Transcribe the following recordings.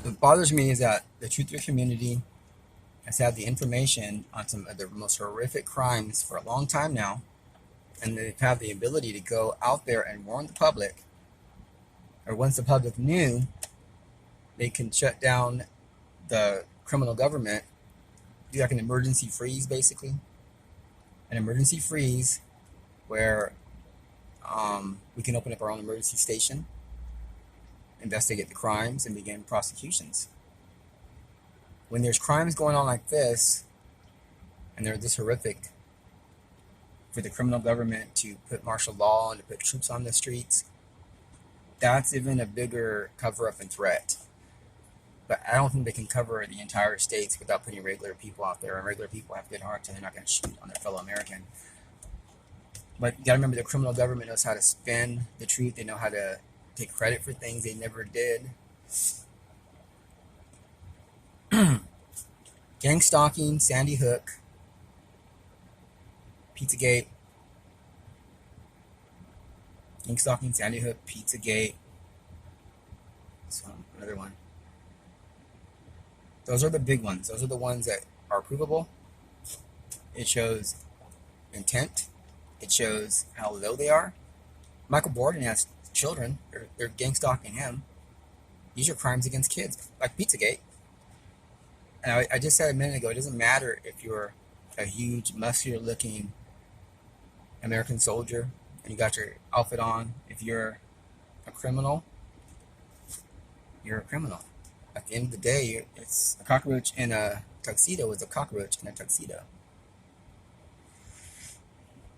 What bothers me is that the truther community has had the information on some of the most horrific crimes for a long time now, and they've had the ability to go out there and warn the public, or once the public knew, they can shut down the criminal government, do like an emergency freeze, basically. An emergency freeze where we can open up our own emergency station, investigate the crimes, and begin prosecutions. When there's crimes going on like this, and they're this horrific, for the criminal government to put martial law and to put troops on the streets, that's even a bigger cover up and threat. But I don't think they can cover the entire states without putting regular people out there. And regular people have good hearts and they're not going to shoot on their fellow American. But you got to remember the criminal government knows how to spin the truth. They know how to take credit for things they never did. Gang stalking, Sandy Hook, Pizzagate. Gang stalking, Sandy Hook, Pizzagate. So another one. Those are the big ones. Those are the ones that are provable. It shows intent. It shows how low they are. Michael Borden has children. They're gang stalking him. These are crimes against kids, like Pizzagate. And I just said a minute ago, it doesn't matter if you're a huge, muscular-looking American soldier and you got your outfit on. If you're a criminal, you're a criminal. At the end of the day, it's a cockroach in a tuxedo is a cockroach in a tuxedo.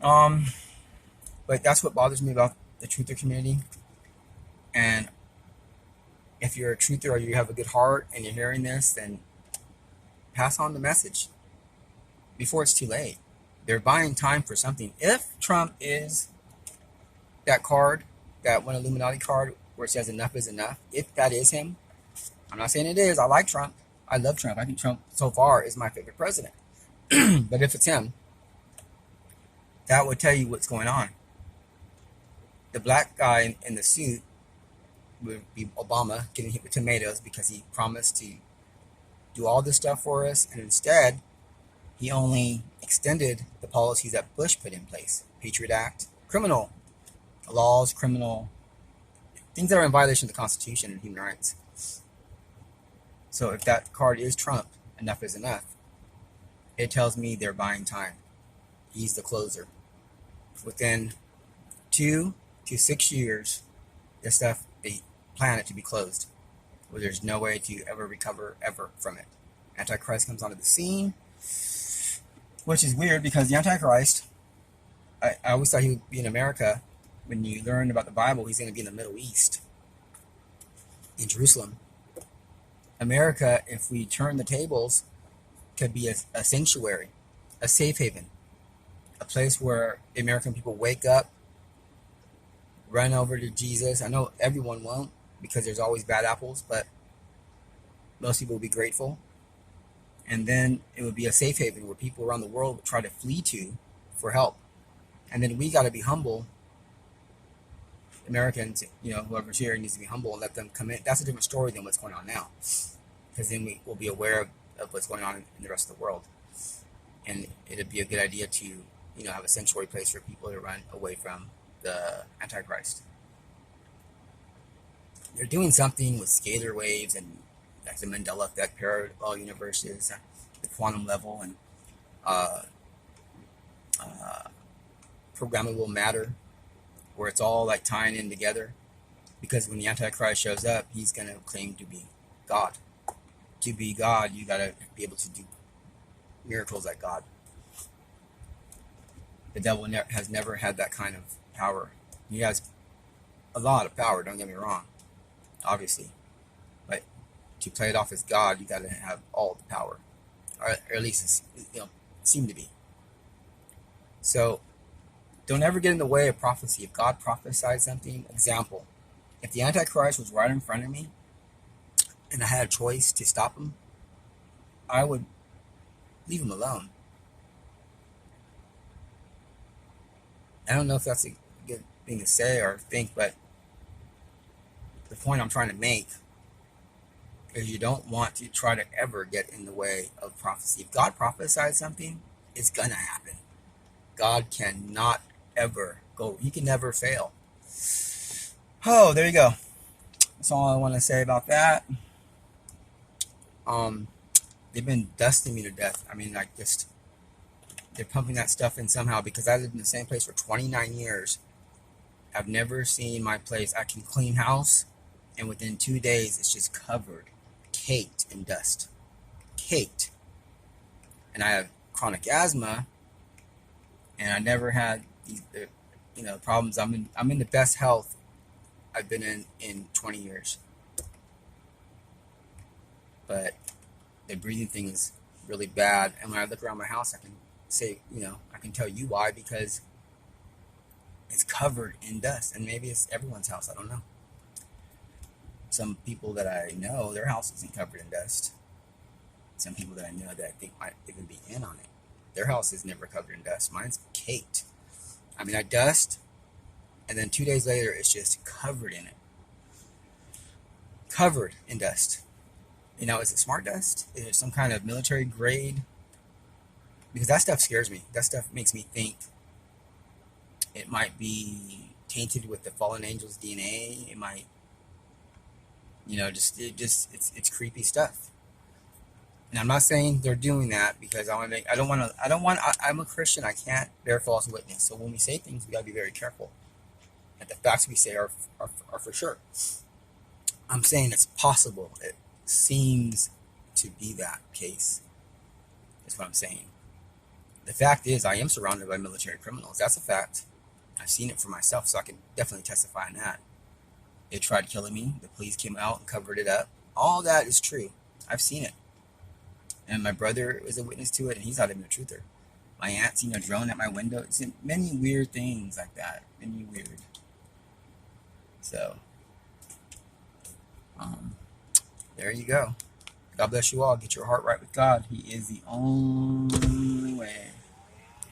But that's what bothers me about the truther community. And if you're a truther or you have a good heart and you're hearing this, then pass on the message before it's too late. They're buying time for something. If Trump is that card, that one Illuminati card where it says enough is enough, if that is him, I'm not saying it is. I like Trump. I love Trump. I think Trump so far is my favorite president. But if it's him, that would tell you what's going on. The black guy in the suit would be Obama getting hit with tomatoes because he promised to do all this stuff for us, and instead he only extended the policies that Bush put in place. Patriot Act, criminal laws, criminal things that are in violation of the Constitution and human rights. So if that card is Trump, enough is enough, it tells me they're buying time. He's the closer. Within 2 to 6 years, this stuff, they plan it to be closed, where there's no way to ever recover ever from it. Antichrist comes onto the scene, which is weird because the Antichrist, I always thought he would be in America. When you learn about the Bible, he's going to be in the Middle East, in Jerusalem. America, if we turn the tables, could be a sanctuary, a safe haven, a place where the American people wake up, run over to Jesus. I know everyone won't because there's always bad apples, but most people will be grateful. And then it would be a safe haven where people around the world would try to flee to for help. And then we got to be humble. Americans, whoever's here needs to be humble and let them come in. That's a different story than what's going on now, because then we will be aware of what's going on in the rest of the world, and it'd be a good idea to, have a sanctuary place for people to run away from the Antichrist. They're doing something with scalar waves and like the Mandela effect, parallel universes, the quantum level, and programmable matter, where it's all like tying in together. Because when the Antichrist shows up, he's going to claim to be God. To be God, you got to be able to do miracles like God. The devil has never had that kind of power. He has a lot of power, don't get me wrong, obviously. But to play it off as God, you got to have all the power. Or at least, seem to be. So, don't ever get in the way of prophecy. If God prophesied something, example, if the Antichrist was right in front of me and I had a choice to stop him, I would leave him alone. I don't know if that's a good thing to say or think, but the point I'm trying to make Because you don't want to try to ever get in the way of prophecy. If God prophesied something, it's going to happen. God cannot ever go, he can never fail. Oh, there you go. That's all I want to say about that. They've been dusting me to death. I mean, like, just, they're pumping that stuff in somehow, because I lived in the same place for 29 years. I've never seen my place. I can clean house, and within 2 days, it's just covered, caked in dust. Caked. And I have chronic asthma, and I never had these, problems. I'm in the best health I've been in 20 years. But the breathing thing is really bad. And when I look around my house, I can say, I can tell you why, because it's covered in dust. And maybe it's everyone's house. I don't know. Some people that I know, their house isn't covered in dust. Some people that I know that I think might even be in on it, their house is never covered in dust. Mine's caked. I mean, I dust, and then 2 days later, it's just covered in it. Covered in dust. Is it smart dust? Is it some kind of military grade? Because that stuff scares me. That stuff makes me think it might be tainted with the fallen angel's DNA. It might, it's creepy stuff. And I'm not saying they're doing that because I'm a Christian. I can't bear false witness. So when we say things, we gotta be very careful. And the facts we say are for sure. I'm saying it's possible. It seems to be that case. Is what I'm saying. The fact is, I am surrounded by military criminals. That's a fact. I've seen it for myself, so I can definitely testify on that. They tried killing me. The police came out and covered it up. All that is true. I've seen it. And my brother is a witness to it, and he's not even a truther. My aunt's seen a drone at my window. It's many weird things like that. Many weird. So, there you go. God bless you all. Get your heart right with God. He is the only way.